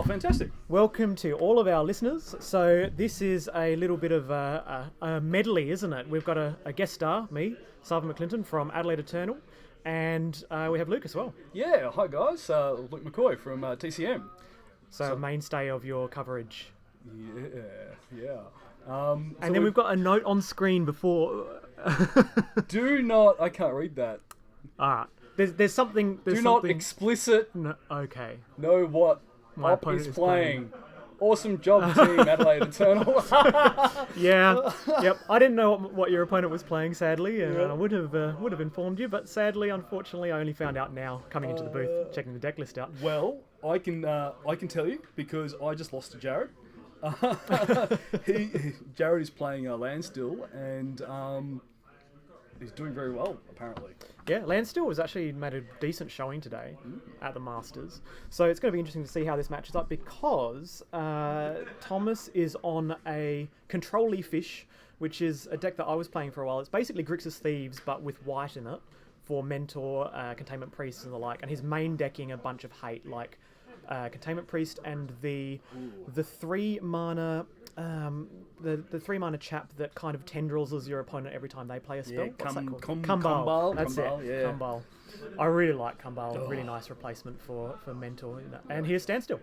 fantastic. Welcome to all of our listeners. So this is a little bit of a medley, isn't it? We've got a guest star, me, Simon McClinton from Adelaide Eternal, and we have Luke as well. Yeah, hi guys, Luke McCoy from TCM. So a mainstay of your coverage. Yeah. And then we've got a note on screen before. I can't read that. Alright. There's something... Not explicit. No, okay. Know what My Op opponent is is playing. Awesome job, team Adelaide Eternal. Yeah. Yep. I didn't know what your opponent was playing, sadly, and I would have informed you, but sadly, unfortunately, I only found out now, coming into the booth, checking the deck list out. Well, I can tell you because I just lost to Jared. Jared is playing Standstill, and he's doing very well, apparently. Yeah, Standstill has actually made a decent showing today at the Masters. So it's going to be interesting to see how this matches up because Thomas is on a Controllie fish, which is a deck that I was playing for a while. It's basically Grixis Thieves, but with white in it for Mentor, Containment Priest and the like. And he's main decking a bunch of hate, like Containment Priest and the 3 mana... the 3 mana chap that kind of tendrils as your opponent every time they play a spell. What's that called? Kumbal. That's it. Yeah. Kumbal. I really like Kumbal. Really nice replacement for Mentor. And here's Standstill.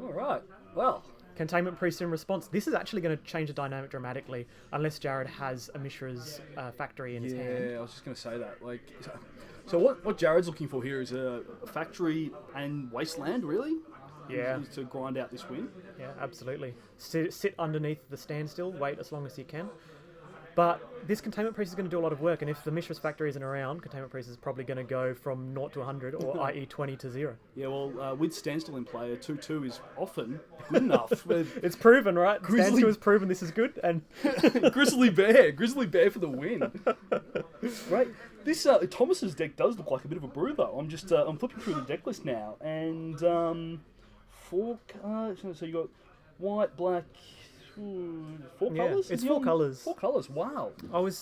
All right. Well, Containment Priest in response. This is actually going to change the dynamic dramatically unless Jared has a Mishra's factory in his hand. Yeah, I was just going to say that. So what Jared's looking for here is a factory and wasteland, really. Yeah. To grind out this win. Yeah, absolutely. Sit underneath the Standstill, wait as long as you can. But this Containment Priest is going to do a lot of work, and if the Mishra's factory isn't around, Containment Priest is probably going to go from 0 to 100, or i.e. 20 to 0. Yeah, well, with Standstill in play, a 2-2 is often good enough. It's proven, right? Standstill has proven this is good, and... Grizzly Bear for the win. Right. This Thomas's deck does look like a bit of a brew, though. I'm flipping through the deck list now, and 4 cards. So you got white, black, 4 colours. It's 4 colours. 4 colours. Wow.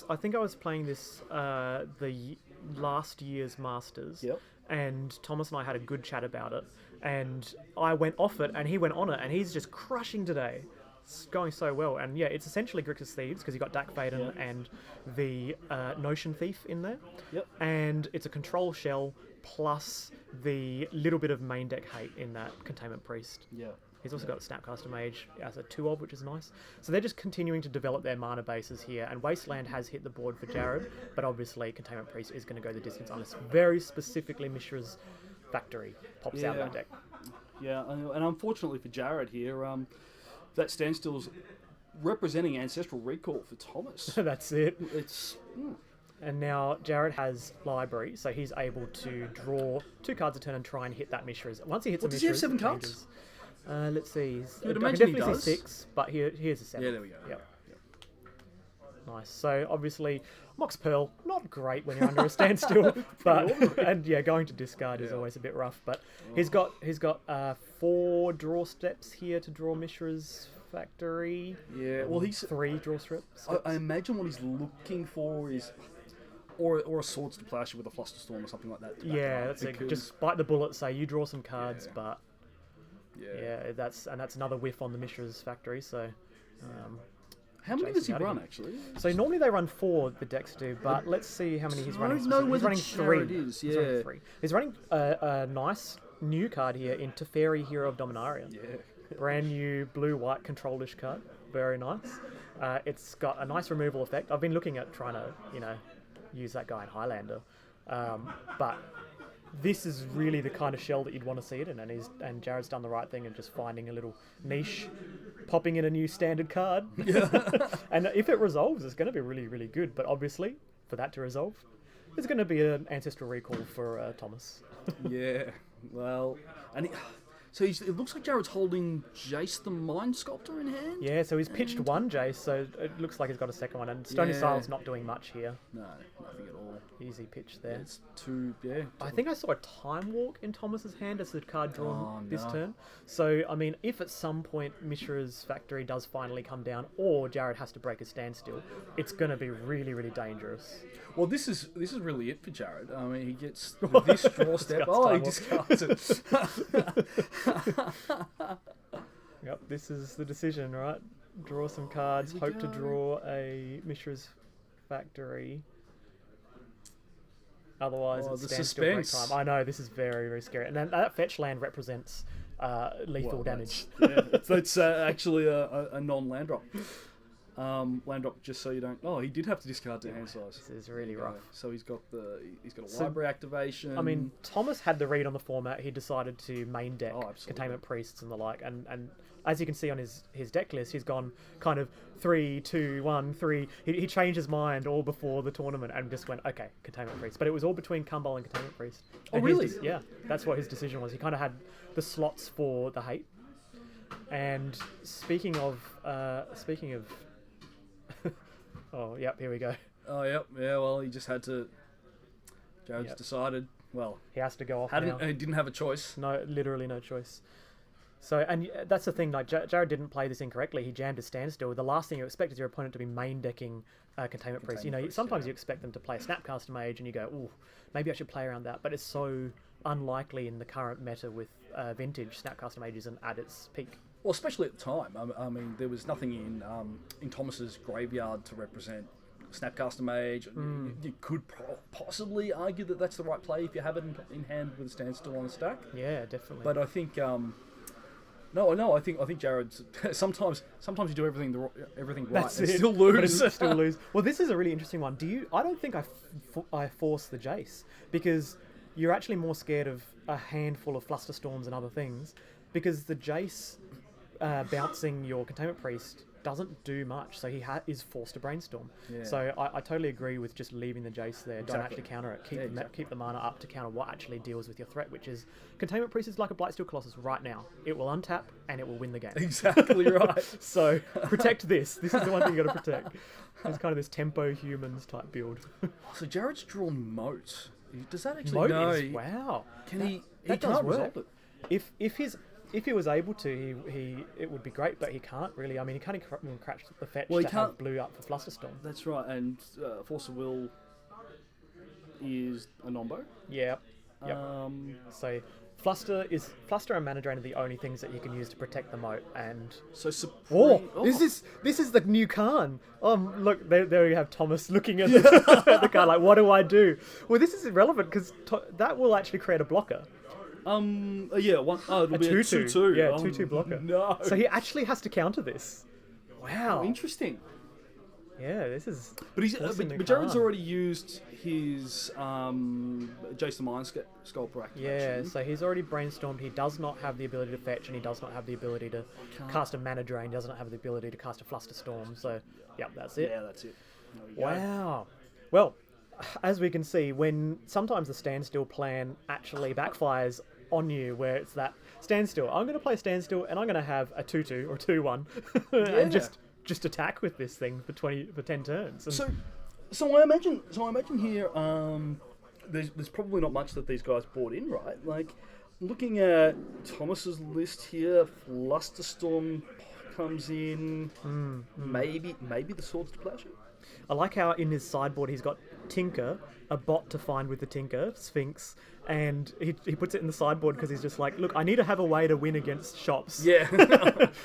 I think I was playing this the last year's Masters. Yep. And Thomas and I had a good chat about it, and I went off it, and he went on it, and he's just crushing today. It's going so well, and yeah, it's essentially Grixis Thieves because you got Dak Faden and the Notion Thief in there. Yep. And it's a control shell plus the little bit of main deck hate in that Containment Priest. Yeah. He's also got Snapcaster Mage as a 2 of, which is nice. So they're just continuing to develop their mana bases here, and Wasteland has hit the board for Jared, but obviously Containment Priest is going to go the distance unless very specifically Mishra's factory pops out of that deck. Yeah, and unfortunately for Jared here, that Standstill's representing Ancestral Recall for Thomas. That's it. It's... And now Jared has Library, so he's able to draw 2 cards a turn and try and hit that Mishra's. Once he hits a Mishra's... Does he have 7 cards? Let's see. You'd I imagine can definitely he does. see 6, but here's a 7. Yeah, there we go. Yep. Nice. So obviously, Mox Pearl, not great when you're under a standstill, but going to discard is always a bit rough. But he's got 4 draw steps here to draw Mishra's factory. Yeah, well, he's 3 draw steps. I imagine what he's looking for is, or a Swords to Plowshare with a Flusterstorm or something like that. Yeah, that's it. Just bite the bullet. Say you draw some cards, but that's another whiff on the Mishra's factory. So. How many does he run, actually? So normally they run 4, the decks do, but let's see how many he's running. I don't know where he's running Jared 3. is, He's running 3. He's running a nice new card here in Teferi, Hero of Dominaria. Yeah. Brand new blue-white control-ish card. Very nice. It's got a nice removal effect. I've been looking at trying to, use that guy in Highlander. But this is really the kind of shell that you'd want to see it in, and Jared's done the right thing and just finding a little niche, popping in a new standard card. Yeah. And if it resolves, it's going to be really, really good. But obviously, for that to resolve, there's going to be an Ancestral Recall for Thomas. Yeah, well, and so it looks like Jared's holding Jace the Mind Sculptor in hand? Yeah, so he's pitched 1 Jace, so it looks like he's got a second one, and Stony Sile's not doing much here. No, nothing at all. Easy pitch there. It's 2, I think I saw a Time Walk in Thomas's hand as the card drawn this turn. So, I mean, if at some point Mishra's factory does finally come down, or Jared has to break a standstill, it's going to be really, really dangerous. Well, this is really it for Jared. I mean, he gets this draw step. He discards it. Yep, this is the decision, right? Draw some cards, Here we hope to go. draw a Mishra's Factory. Otherwise, Oh, it's the standstill break suspense. time. I know, this is very, very scary. And then that fetch land represents lethal Well, damage. That's actually a non-land drop. Land drop, just so you don't. Oh, he did have to discard to hand size. This is really Yeah, rough. so he's got a So, library activation. I mean, Thomas had the read on the format. He decided to main deck Oh, absolutely. Containment Priests and the like. And as you can see on his deck list, he's gone kind of 3, 2, 1, 3. He changed his mind all before the tournament and just went, okay, Containment Priest. But it was all between Kumbal and Containment Priest. Oh, And really? yeah, that's what his decision was. He kind of had the slots for the hate. And speaking of oh, yep, here we go. Oh, yep, yeah. Well, he just had to. Jared's Yep. decided. Well, He has to go off now. he didn't have a choice. No, literally no choice. So, and that's the thing, like, Jared didn't play this incorrectly. He jammed a standstill. The last thing you expect is your opponent to be main decking Containment Priest. You know, Priest, sometimes yeah. you expect them to play a Snapcaster Mage and you go, ooh, maybe I should play around that. But it's so unlikely in the current meta with Vintage. Snapcaster Mage isn't at its peak. Well, especially at the time. I mean, there was nothing in Thomas's graveyard to represent Snapcaster Mage. You could possibly argue that that's the right play if you have it in hand with a standstill on a stack. Yeah, definitely. But I think no, I think Jared's sometimes you do everything right That's and it. still But lose. it's still lose. Well, this is a really interesting one. I don't think I force the Jace because you're actually more scared of a handful of Flusterstorms and other things because the Jace bouncing your Containment Priest doesn't do much, so he is forced to brainstorm. Yeah. So I totally agree with just leaving the Jace there. Don't Exactly. actually counter it. Yeah, Keep the mana up to counter what actually deals with your threat, which is Containment Priest is like a Blightsteel Colossus right now. It will untap and it will win the game. Exactly right. So protect this. This is the one thing you got to protect. It's kind of this tempo humans type build. So Jared's drawn Moat. Does that actually Moat no? is wow. Can he? That He does can't work. resolve it. If he was able to, it would be great, but he can't really. I mean, he can't even crash the fetch Well, he to have can't- blue up for Flusterstorm. That's right. And Force of Will is a nombo. Yeah. Yep. So Fluster and Mana Drain are the only things that you can use to protect the moat. And So Supreme. this is the new Khan. Look, there you have Thomas looking at the card like, what do I do? Well, this is irrelevant because that will actually create a blocker. Yeah, one. Oh, it'll A be 2/2. a 2/2. Yeah, 2/2 blocker. No. So he actually has to counter this. Wow. Oh, interesting. Yeah, this is. But he's forcing the but Jared's Khan. already used his Jason Mind Sculptor activation. Yeah, so he's already brainstormed. He does not have the ability to fetch, and he does not have the ability to cast a Mana Drain. He doesn't have the ability to cast a Flusterstorm. So, yep, that's it. Yeah, that's it. There we go. Wow. Well, as we can see, when sometimes the standstill plan actually backfires on you, where it's that standstill. I'm going to play standstill, and I'm going to have a 2/2 or 2/1, and just attack with this thing for 10 turns. And So I imagine here, there's probably not much that these guys bought in, right? Like, looking at Thomas's list here, Flusterstorm comes in, maybe the Swords to Plowshare. I like how in his sideboard he's got Tinker, a bot to find with the Tinker, Sphinx, and he puts it in the sideboard because he's just like, look, I need to have a way to win against shops. Yeah.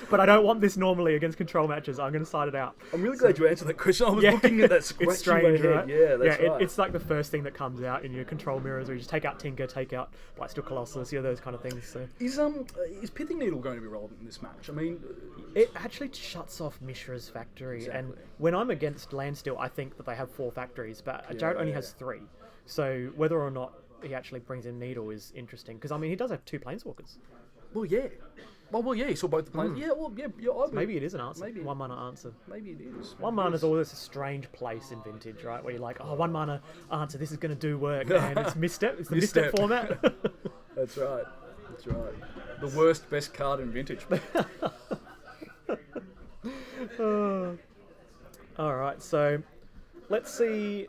But I don't want this normally against control matches. I'm going to side it out. I'm really glad you answered that question. I was looking at that scratchy It's strange, head. right? Yeah, that's right. It's like the first thing that comes out in your control mirrors where you just take out Tinker, take out Blightsteel Colossus, those kind of things. So Is Pithing Needle going to be relevant in this match? I mean, it actually shuts off Mishra's factory, and when I'm against Landstill, I think that they have 4 factories, but Jared only has 3. So whether or not he actually brings in Needle is interesting, because I mean he does have 2 Planeswalkers. well, yeah. Well, yeah, he saw both the planes. Yeah, well, yeah, I would- Maybe it is an answer. Maybe. 1 mana answer. Maybe it is. 1 mana is always a strange place in Vintage, right? Where you're like, oh, 1 mana answer, this is going to do work, and it's misstep. It's the misstep Misstep. format. That's right. That's right. The worst, best card in Vintage. All right, so let's see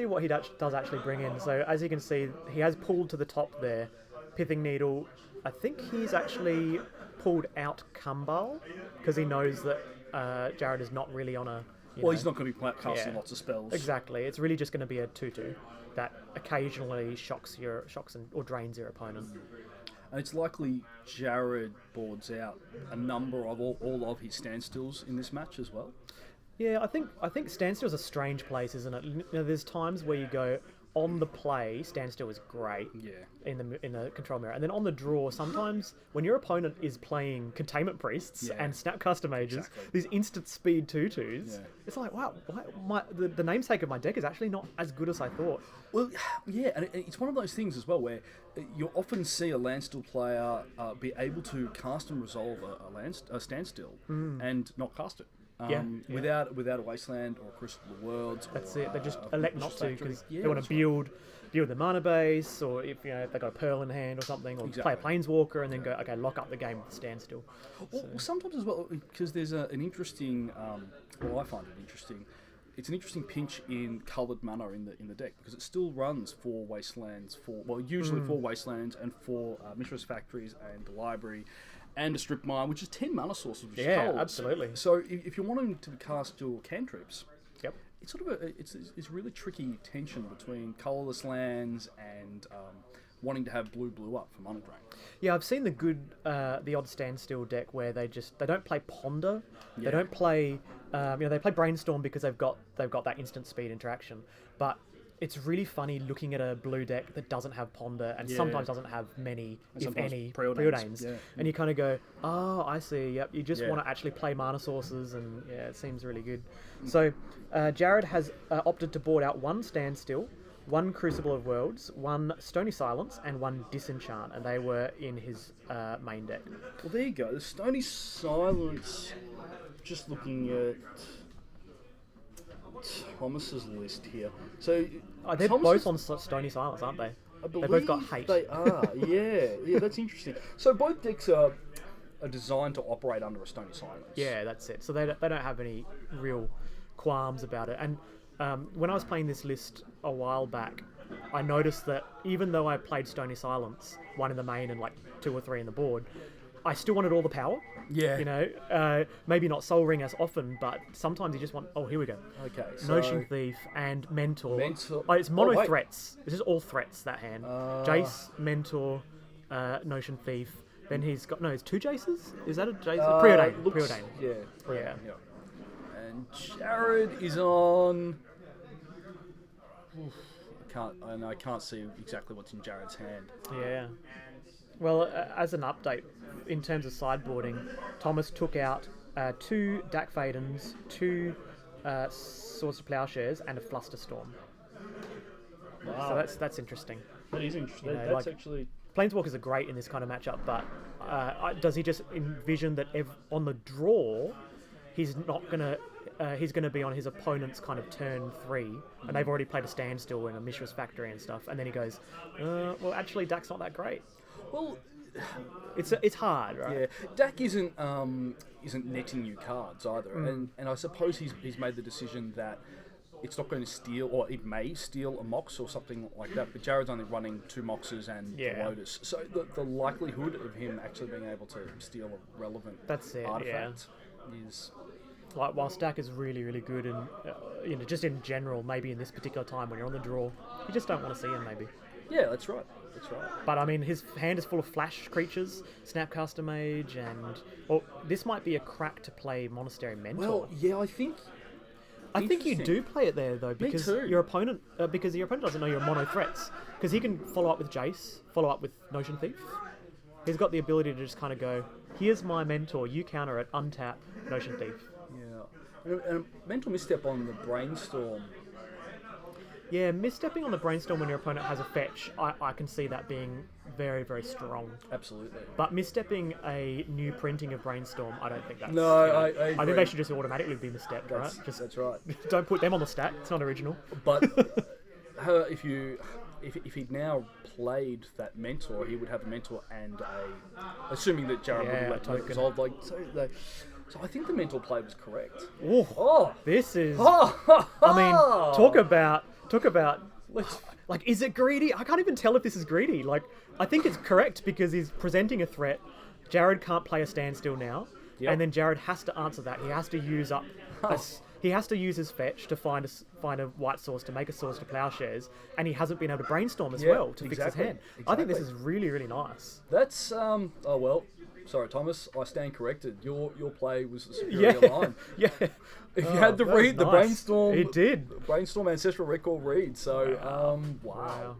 what he does actually bring in. So as you can see, he has pulled to the top there, Pithing Needle. I think he's actually pulled out Kumbal because he knows that Jared is not really on a. He's not going to be casting lots of spells. Exactly. It's really just going to be a 2/2 that occasionally shocks or drains your opponent. And it's likely Jared boards out a number of all of his standstills in this match as well. Yeah, I think Standstill is a strange place, isn't it? You know, there's times where you go on the play, Standstill is great. Yeah. In the control mirror, and then on the draw, sometimes when your opponent is playing containment priests and snapcaster mages, these instant speed 2/2s, it's like, wow, the namesake of my deck is actually not as good as I thought. Well, yeah, and it's one of those things as well where you'll often see a landstill player be able to cast and resolve a standstill and not cast it. Without a Wasteland or a Crystal of the Worlds. That's it. They just elect not to because they want to build the mana base, or if they've got a Pearl in hand or something, or play a Planeswalker and then go, okay, lock up the game with Standstill. Well, sometimes as well, because there's an interesting, I find it interesting. It's an interesting pinch in coloured mana in the deck because it still runs 4 Wastelands, usually 4 Wastelands and 4 Mishra's Factories and the Library. And a Strip Mine, which is 10 mana sources, which is cold. Absolutely. So if you're wanting to cast your cantrips, yep, it's sort of it's really tricky tension between colourless lands and wanting to have blue up for mana drain. Yeah, I've seen the odd Standstill deck where they don't play Ponder, they don't play they play Brainstorm because they've got that instant speed interaction, but it's really funny looking at a blue deck that doesn't have Ponder and sometimes doesn't have many, if any, Preordains. Yeah. And you kind of go, oh, I see, yep, you just want to actually play mana sources, and it seems really good. So Jared has opted to board out 1 Standstill, 1 Crucible of Worlds, 1 Stony Silence, and 1 Disenchant, and they were in his main deck. Well, there you go. The Stony Silence, just looking at Thomas's list here. So they're both on Stony Silence, aren't they? They both got hate. They are, yeah, that's interesting. So both decks are designed to operate under a Stony Silence. Yeah, that's it. So they don't have any real qualms about it. And when I was playing this list a while back, I noticed that even though I played Stony Silence, 1 in the main and like 2 or 3 in the board, I still wanted all the power. Yeah. Maybe not Soul Ring as often, but sometimes you just want... Oh, here we go. Okay, so... Notion Thief and Mentor. Oh, it's mono threats. This is all threats, that hand. Jace, Mentor, Notion Thief. Then he's got... No, it's 2 Jaces? Is that a Jace? Preordain. Yeah. And Jared is on... I can't see exactly what's in Jared's hand. Yeah. Well, as an update, in terms of sideboarding, Thomas took out 2 Dak Fadens, 2 Swords to Plowshares, and a Flusterstorm. Wow. So that's interesting. That is interesting. You know, that's actually... Planeswalkers are great in this kind of matchup, but does he just envision that on the draw, he's not gonna... he's going to be on his opponent's kind of turn 3, and they've already played a Standstill and a Mishra's Factory and stuff, and then he goes, well, actually, Dak's not that great. Well, it's hard, right? Yeah, Dak isn't netting you cards either, and I suppose he's made the decision that it's not going to steal, or it may steal a Mox or something like that. But Jared's only running 2 Moxes and the Lotus, so the likelihood of him actually being able to steal a relevant artifact is... Like, while Dak is really, really good, and just in general, maybe in this particular time when you're on the draw, you just don't want to see him, maybe. Yeah, that's right. But I mean, his hand is full of flash creatures, Snapcaster Mage, and this might be a crack to play Monastery Mentor. Well, yeah, I think you do play it there though, because your opponent doesn't know your mono threats, because he can follow up with Jace, follow up with Notion Thief. He's got the ability to just kind of go, here's my Mentor, you counter it, untap Notion Thief. Yeah, and a mental misstep on the Brainstorm. Yeah, misstepping on the Brainstorm when your opponent has a fetch, I can see that being very, very strong. Absolutely. But misstepping a new printing of Brainstorm, I don't think that's... No, I agree. I think they should just automatically be misstepped, right? That's right. Don't put them on the stack, it's not original. But if he'd now played that Mentor, he would have a Mentor and assuming that Jared would let resolve, so I think the mental play was correct. This is... I mean, talk about... Like, is it greedy? I can't even tell if this is greedy. Like, I think it's correct because he's presenting a threat. Jared can't play a Standstill now. Yep. And then Jared has to answer that. He has to use up he has to use his fetch to find a white source to make a source to plowshares, and he hasn't been able to brainstorm as well to fix his hand. I think this is really, really nice. That's oh well. Sorry, Thomas. I stand corrected. Your play was the superior line. Yeah. If you had to read the brainstorm, it did. Brainstorm ancestral recall read. So wow.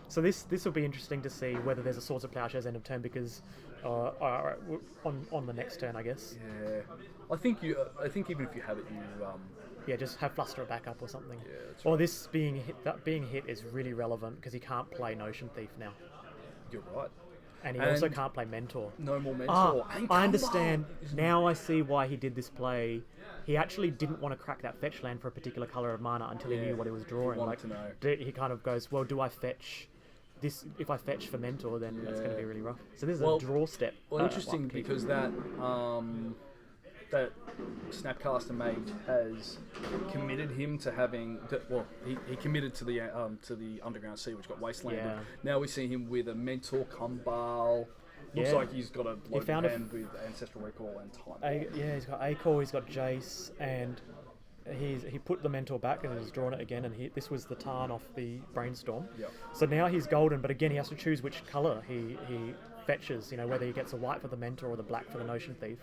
So this will be interesting to see whether there's a source of plowshares end of turn because on the next turn, I guess. Yeah. I think even if you have it, you just have Fluster a backup or something. Yeah, that's Or this being hit is really relevant because he can't play Notion Thief now. You're right. And he also can't play Mentor. No more Mentor. I understand. Now I see why he did this play. He actually didn't want to crack that fetch land for a particular colour of mana until he knew what he was drawing. He wanted to know. He kind of goes, well, do I fetch this? If I fetch for Mentor, then that's going to be really rough. So this is a draw step. Well, interesting because that Snapcaster Mage has committed him to having. He committed to the Underground Sea, which got wastelanded. Yeah. Now we see him with a Mentor Kumbal. Looks like he's got a loaded hand with Ancestral Recall and Time. He's got A-Core, he's got Jace, and he put the Mentor back and he's drawn it again, and this was the Tarn off the Brainstorm. Yep. So now he's golden, but again he has to choose which colour he fetches, whether he gets a white for the Mentor or the black for the Notion Thief.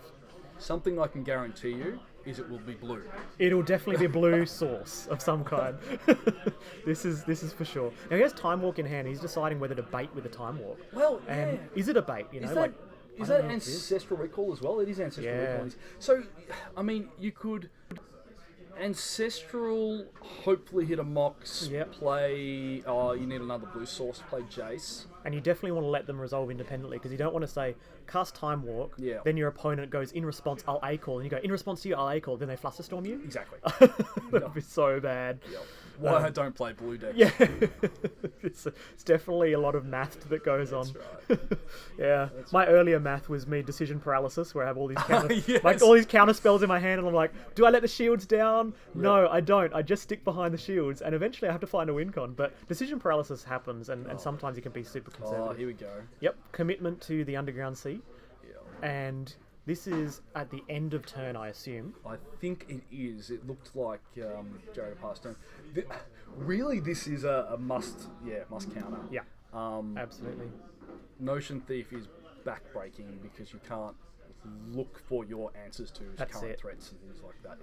Something I can guarantee you is it will be blue. It'll definitely be a blue source of some kind. This is for sure. Now he has Time Walk in hand. He's deciding whether to bait with a Time Walk. Well, and is it a bait? Is that Ancestral Recall as well? It is Ancestral Recall. So, I mean, you could Ancestral hopefully hit a Mox, play. Oh, you need another blue source. Play Jace. And you definitely want to let them resolve independently because you don't want to say cast Time Walk. Yeah. Then your opponent goes in response. I'll A-Call, and you go in response to you. I'll A-Call. Then they Flusterstorm you. Exactly. That'd be so bad. Yep. Why I don't play blue deck. Yeah, it's definitely a lot of math that goes on. That's right. My earlier math was me decision paralysis, where I have all these Yes. all these counter spells in my hand, and I'm like, do I let the shields down? Yep. No, I don't. I just stick behind the shields, and eventually I have to find a win con. But decision paralysis happens, and sometimes it can be super conservative. Oh, here we go. Yep, commitment to the Underground Sea. Yeah. And this is at the end of turn, I assume. I think it is. It looked like Jared passed turn. Really, this is a must counter. Yeah, absolutely. Notion Thief is backbreaking because you can't look for your answers to current threats and things like that.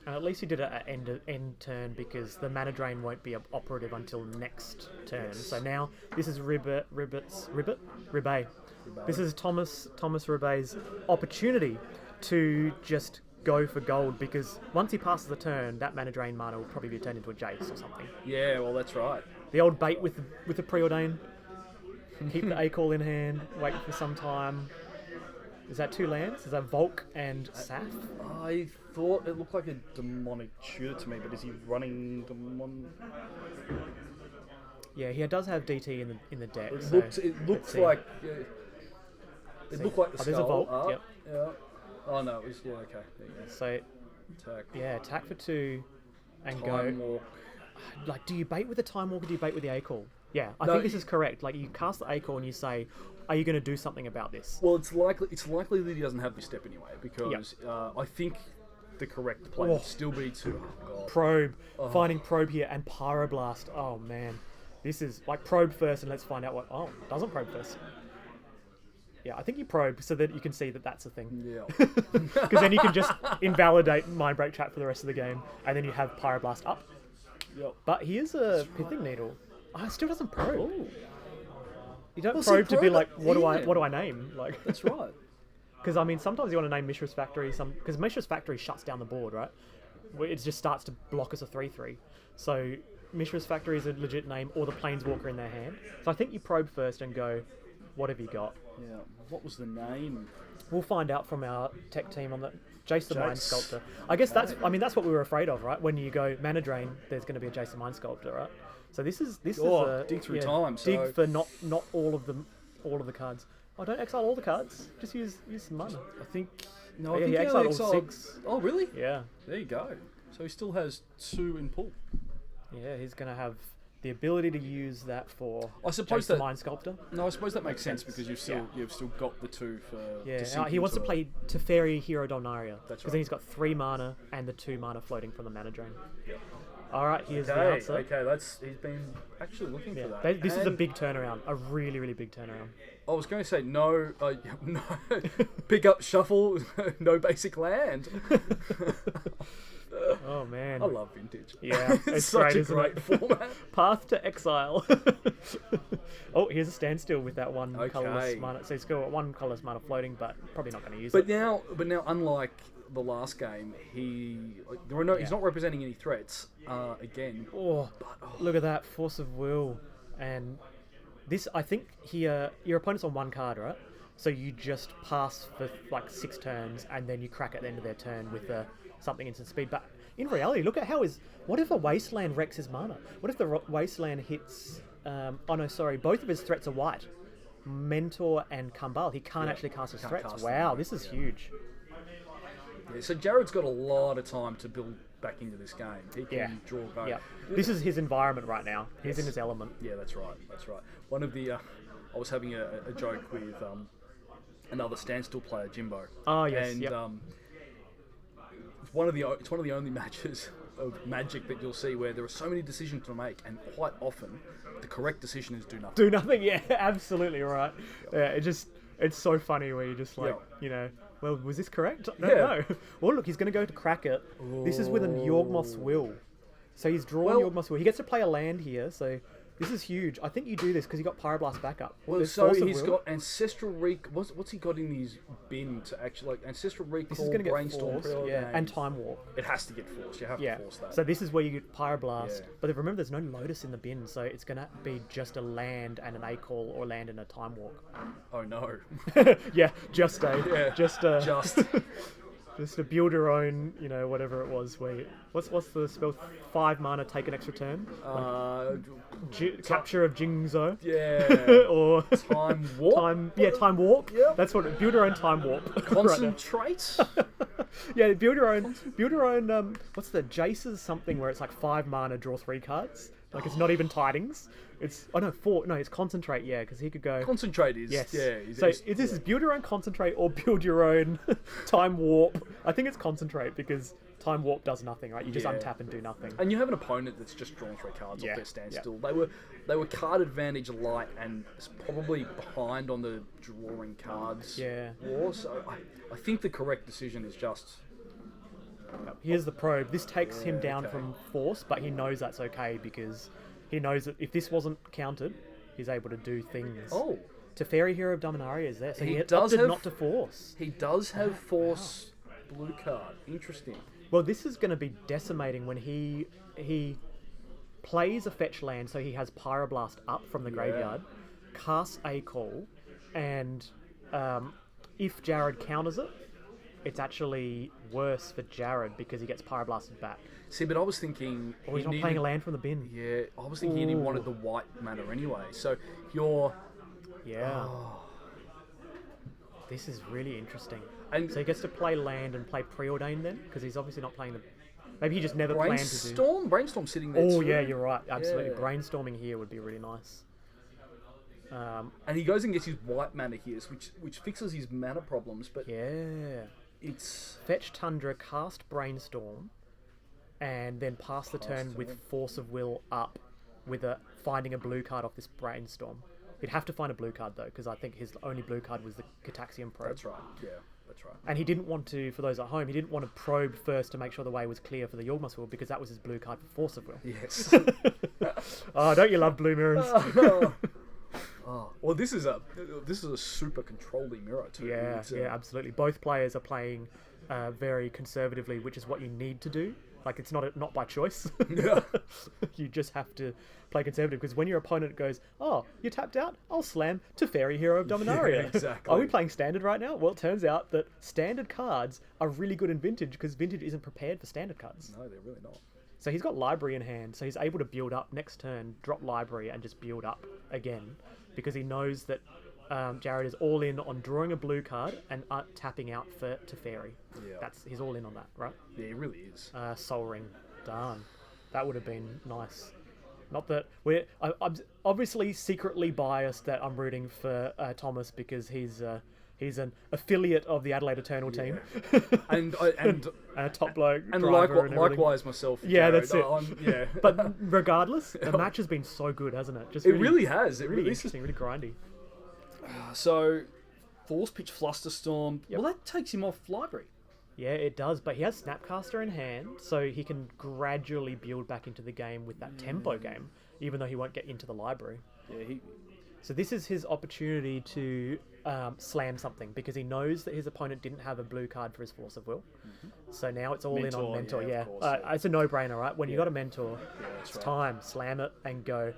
And at least you did it at end turn because the mana drain won't be operative until next turn. Yes. So now this is Ribet. This is Thomas Ribet's opportunity to just go for gold because once he passes the turn, that mana drain mana will probably be turned into a Jace or something. Yeah, well that's right. The old bait with the preordain. Keep the A-Call in hand. Wait for some time. Is that 2 lands? Is that Volk and Saf? I thought it looked like a demonic shooter to me, but is he running demon? Yeah, he does have DT in the deck. It looked like the skull. There's a Volk. Yep. Yeah. Oh no, it was okay. There you go. So attack. Yeah, attack for 2 and Time Walk. Like, do you bait with the Time Walk or do you bait with the A-Call? Yeah, I think this is correct. Like, you cast the A-Call and you say, are you going to do something about this? Well, it's likely that he doesn't have this step anyway, because I think the correct play would still be to probe, finding probe here and pyroblast. Oh man, this is like probe first and let's find out what. Oh, doesn't probe first. Yeah, I think you probe so that you can see that that's a thing. Yeah. Because then you can just invalidate Mindbreak Trap for the rest of the game, and then you have pyroblast up. Yep. But here's a Pithing Needle. Oh, it still doesn't probe. Ooh. You don't probe to be like, what do I name? Like that's right. Because I mean, sometimes you want to name Mishra's Factory. Because Mishra's Factory shuts down the board, right? It just starts to block us a 3/3. So Mishra's Factory is a legit name, or the Planeswalker in their hand. So I think you probe first and go, what have you got? Yeah. What was the name? We'll find out from our tech team on the Jace the Mind Sculptor. I guess that's what we were afraid of, right? When you go mana drain, there's going to be a Jace the Mind Sculptor, right? So this is a dig through time. Dig for not all of the cards. Oh, don't exile all the cards. Just use some mana. I think he exiled all 6. Oh, really? Yeah. There you go. So he still has 2 in pool. Yeah, he's gonna have the ability to use that for I suppose Jace the that- Mind Sculptor. No, I suppose that makes sense because you've still got the two for. Yeah, to sink he wants to into play Teferi Hero Dominaria. That's Because right. then he's got 3 mana and the 2 mana floating from the mana drain. All right, here's the Okay, answer. okay, he's been actually looking Yeah, for that. this is a And big turnaround, a really, really big turnaround. I was going to say no, no, pick up shuffle, no basic land. Oh man, I love vintage. Yeah, it's such great, a isn't great it? format. Path to Exile. Oh, here's a Standstill with that one colorless Okay. mana. So he's got 1 colorless mana floating, but probably not going to use But it. now, unlike the last game, he's not representing any threats. Again, Oh, look at that Force of Will, and this. I think here your opponent's on 1 card, right? So you just pass for like 6 turns, and then you crack at the end of their turn with something instant speed. But in reality, look at what if a Wasteland wrecks his mana? What if the Wasteland hits? Oh no, sorry, both of his threats are white. Mentor and Kumbal. He can't actually cast his threats. cast them, Wow, this is huge. yeah, so Jared's got a lot of time to build back into this game. He can Yeah. draw vote. Yeah, this is his environment right now. He's in his element. Yeah, that's right. That's right. One of the, I was having a joke with another Standstill player, Jimbo. Oh, yes, And yep. it's one of the only matches of Magic that you'll see where there are so many decisions to make, and quite often the correct decision is do nothing. Do nothing. Yeah, absolutely right. Yeah, it's so funny where you just like, well, was this correct? I don't know. Well, look, he's going to go to crack it. This is with a Yawgmoth's Will. So he's drawn Yawgmoth's Will. He gets to play a land here, so this is huge. I think you do this because you got Pyroblast backup. Well, There's so Force of he's Will. got Ancestral What's he got in his bin to actually, like, Ancestral Recall, This is going to get Brainstorm, forced, and Time Warp. It has to get forced. You have to force that. So this is where you get Pyroblast. Yeah. But remember, there's no Lotus in the bin, so it's going to be just a land and an A-Call or land and a Time Warp. Oh no. Yeah, just a... Yeah, Just just to build your own, whatever it was. What's the spell? 5 mana, take an extra turn. Capture of Jingzo. yeah. Or Time Warp. Time Warp. Yep. That's what. Build your own Time Warp. right now. Concentrate. Yeah, build your own. Build your own. What's the Jace's something where it's like 5 mana, draw 3 cards. Like it's not even tidings. It's 4. No, it's concentrate. Yeah, because he could go. Concentrate is Yes. yeah. So this is build your own concentrate or build your own time warp. I think it's concentrate because time warp does nothing, right? You just Yeah. untap and do nothing. And you have an opponent that's just drawn 3 cards Yeah, off their Standstill. They were card advantage light and probably behind on the drawing cards. Yeah. War. So I think the correct decision is just. Here's the probe. This takes him down okay. from force, but he knows that's okay because he knows that if this wasn't countered, he's able to do things. Oh. Teferi Hero of Dominaria is there, so He he does opted have- not to force. He does have force blue card. Interesting. Well, this is going to be decimating when he plays a fetch land, so he has Pyroblast up from the graveyard, casts a call, and if Jared counters it, it's actually worse for Jared because he gets Pyroblasted back. See, but I was thinking. Or he's not playing a land from the bin. Yeah, I was thinking he wanted the white mana anyway. So you're. Yeah. This is really interesting. And So he gets to play land and play Preordained then? Because he's obviously not playing the... Maybe he just never planned to do... Brainstorm sitting there. Oh, too. yeah, you're right. Absolutely. Yeah. Brainstorming here would be really nice. And he goes and gets his white mana here, which fixes his mana problems. But Yeah. it's Fetch Tundra, cast Brainstorm, and then pass the turn with Force of Will up with finding a blue card off this Brainstorm. He'd have to find a blue card, though, because I think his only blue card was the Cataxium Probe. that's right. Yeah, that's right. And he didn't want to, for those at home, he didn't want to probe first to make sure the way was clear for the Yawgmoth's Will, because that was his blue card for Force of Will. Yes. Oh, don't you love blue mirrors? Oh, well, this is a super Controllie mirror too. Yeah, It's, yeah, absolutely. Both players are playing very conservatively, which is what you need to do. Like, it's not by choice. Yeah. You just have to play conservative, because when your opponent goes, oh, you're tapped out, I'll slam Teferi Hero of Dominaria. Yeah, exactly. Are we playing Standard right now? Well, it turns out that Standard cards are really good in Vintage, because Vintage isn't prepared for Standard cards. No, they're really not. So he's got Library in hand, so he's able to build up next turn, drop Library, and just build up again, because he knows that Jared is all in on drawing a blue card and tapping out for Teferi. Yeah. He's all in on that, right? Yeah, it really is. Soul Ring, darn. That would have been nice. Not that I'm obviously secretly biased that I'm rooting for Thomas because he's an affiliate of the Adelaide Eternal team. and a top bloke. and driver and likewise myself. Yeah, Jared. that's it. Yeah. But regardless, the match has been so good, hasn't it? Just It really has. It really really interesting, really grindy. So, force pitch Flusterstorm. Yep. Well, that takes him off library. Yeah, it does, but he has Snapcaster in hand, so he can gradually build back into the game with that tempo game, even though he won't get into the library. Yeah, So this is his opportunity to slam something, because he knows that his opponent didn't have a blue card for his Force of Will. So now it's all in on Mentor, of course, yeah. It's a no-brainer, right? When you got a Mentor, that's it's right. time, slam it and go.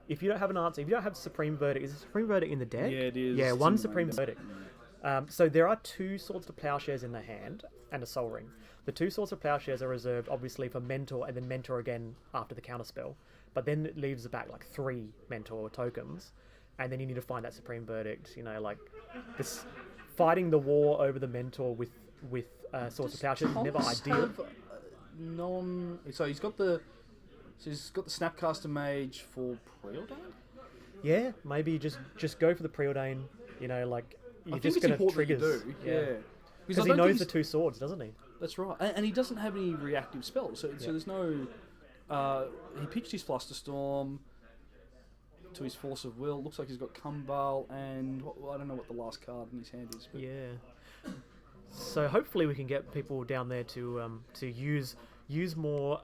If you don't have an answer, if you don't have Supreme Verdict, is the Supreme Verdict in the deck? Yeah, it is. Yeah, It's one in the Supreme main Verdict. So there are 2 Swords to Plowshares in the hand and a Soul Ring. The 2 Swords of Plowshares are reserved, obviously, for Mentor and then Mentor again after the counterspell. But then it leaves back like 3 Mentor tokens, and then you need to find that Supreme Verdict. You know, like this fighting the war over the Mentor with Swords of Plowshares is never ideal. So he's got the Snapcaster Mage for Preordain. Yeah, maybe just go for the Preordain. You know, like you're just going to triggers. Yeah. Because he knows the 2 swords, doesn't he? That's right, and he doesn't have any reactive spells, so there's no. He pitched his Flusterstorm to his Force of Will. Looks like he's got Kumbal, and I don't know what the last card in his hand is. But Yeah. So hopefully we can get people down there to use more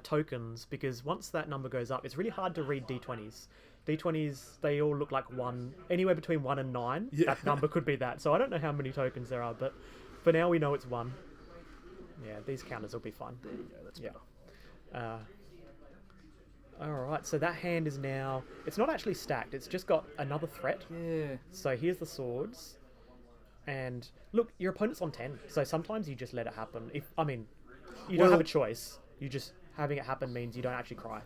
tokens, because once that number goes up, it's really hard to read D20s. D20s, they all look like 1, anywhere between 1 and 9. Yeah. That number could be that. So I don't know how many tokens there are, but for now we know it's 1. Yeah, these counters will be fun. There you go, that's better. Alright, so that hand is now... It's not actually stacked, it's just got another threat. Yeah. So here's the swords. And look, your opponent's on 10, so sometimes you just let it happen. You don't have a choice. You just... Having it happen means you don't actually cry.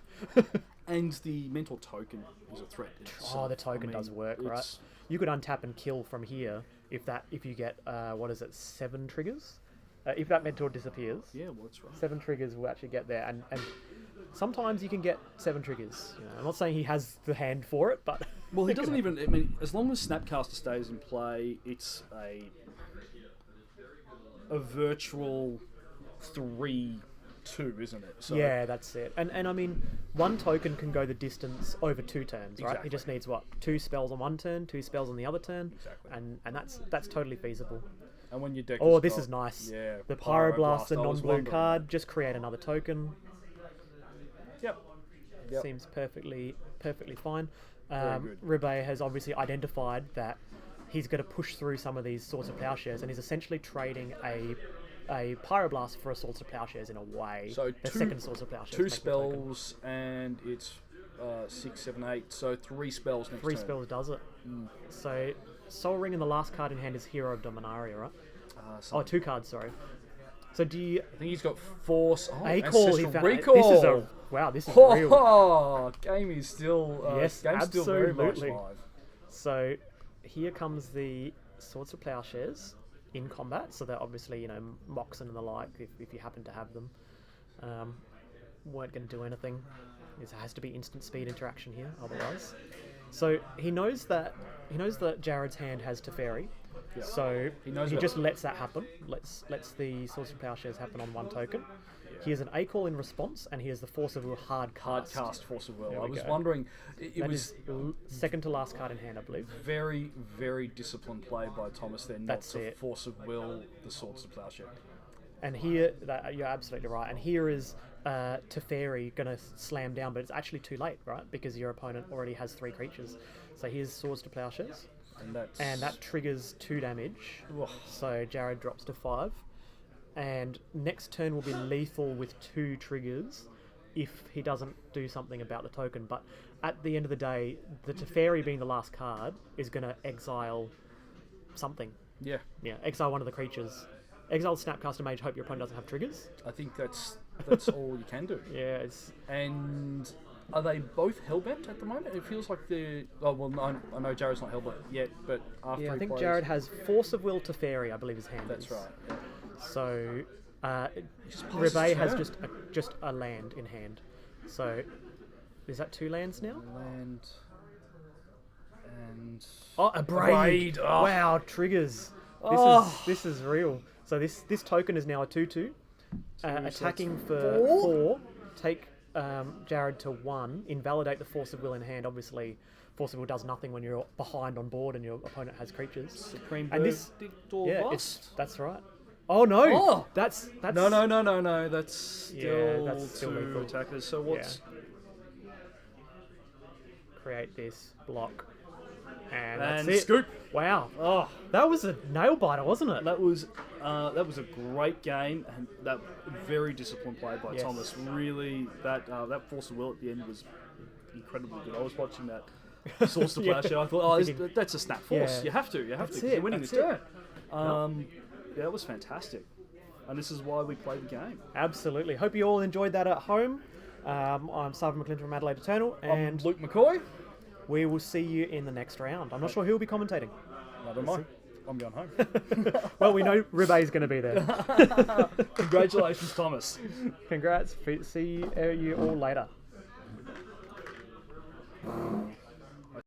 And the Mentor token is a threat. The token does work, right? You could untap and kill from here if you get 7 triggers. If that Mentor disappears, Yeah, well, that's right. 7 triggers will actually get there, and sometimes you can get 7 triggers. You know, I'm not saying he has the hand for it, but Well, he doesn't even. I mean, as long as Snapcaster stays in play, it's a virtual 3-2, isn't it? So, yeah, that's it. And I mean, 1 token can go the distance over 2 turns, right? Exactly. He just needs 2 spells on 1 turn, 2 spells on the other turn, Exactly. and that's totally feasible. And when your deck. Oh, has this got- is nice. Yeah. The Pyroblast, the I was non-blue wondering. card, just create another token. Yep. Seems perfectly fine. good. Ribet has obviously identified that he's going to push through some of these Swords of Plowshares, and he's essentially trading a Pyroblast for a Swords of Plowshares in a way. So the second Swords of Plowshares. 2 making a token. spells, and it's 6, 7, 8. So 3 spells next 3 turn. spells does it. So Soul Ring and the last card in hand is Hero of Dominaria, right? So 2 cards, sorry. So do you... I think he's got Force. Oh, A-Call, he Ancestral found... Recall. This is a... Wow, this is real. Oh, game is still. Yes, game's still very much absolutely. live. So here comes the Swords of Plowshares in combat. So they're obviously, you know, Moxen and the like, if you happen to have them. Weren't going to do anything. It has to be instant speed interaction here, otherwise. So he knows that Jared's hand has Teferi. Yeah. So He knows he that- just lets that happen. Lets the Swords of Plowshares happen on 1 token. He has an A-Call in response, and he has the Force of Will hard Hard cast. cast Force of Will. There I we was go. wondering. It That was is second to last card in hand, I believe. very, very disciplined play by Thomas there, not That's to it. Force of Will the Swords of Plowshare. And here, you're absolutely right. And here is Teferi going to slam down, but it's actually too late, right? Because your opponent already has 3 creatures. So here's Swords to Plowshares, and that triggers 2 damage. Ugh. So Jared drops to 5. And next turn will be lethal with 2 triggers if he doesn't do something about the token. But at the end of the day, the Teferi being the last card is going to exile something. Yeah, Yeah, exile one of the creatures. Exile Snapcaster Mage, hope your opponent doesn't have triggers. I think that's all you can do. Yeah, it's... And are they both hellbent at the moment? It feels like the. Oh well, no, I know Jared's not hellbent yet, but after Yeah, I he think plays, Jared has Force of Will to Fairy, I believe his hand That's is. right. Yeah. So, Just passes Ribet has turn. just a land in hand. So, Is that 2 lands now? Land and Oh, a braid. Oh. Wow, triggers. This is real. So this token is now a 2/2. Attacking for 4. Take Jared to 1. Invalidate the Force of Will in hand. Obviously, Force of Will does nothing when you're behind on board and your opponent has creatures. Supreme And this, Verdict or Bust? that's right. Oh no! Oh! That's No. That's still, that's still 2 lethal. attackers. So what's create this block, and and that's it. scoop? Wow, Oh, that was a nail biter, wasn't it? that was a great game, and that very disciplined play by Yes. Thomas. Really, that Force of Will at the end was incredibly good. I was watching that Source to Player show. I thought, that's a snap force. Yeah. You have to, That's because it, you're winning that's this it. turn. Yeah, it was fantastic, and this is why we play the game. Absolutely. Hope you all enjoyed that at home. I'm Simon McClinton from Adelaide Eternal, and I'm Luke McCoy. we will see you in the next round. I'm not sure who will be commentating. Neither am I. I'm going home. Well, we know Ribet is going to be there. Congratulations, Thomas. Congrats. See you all later.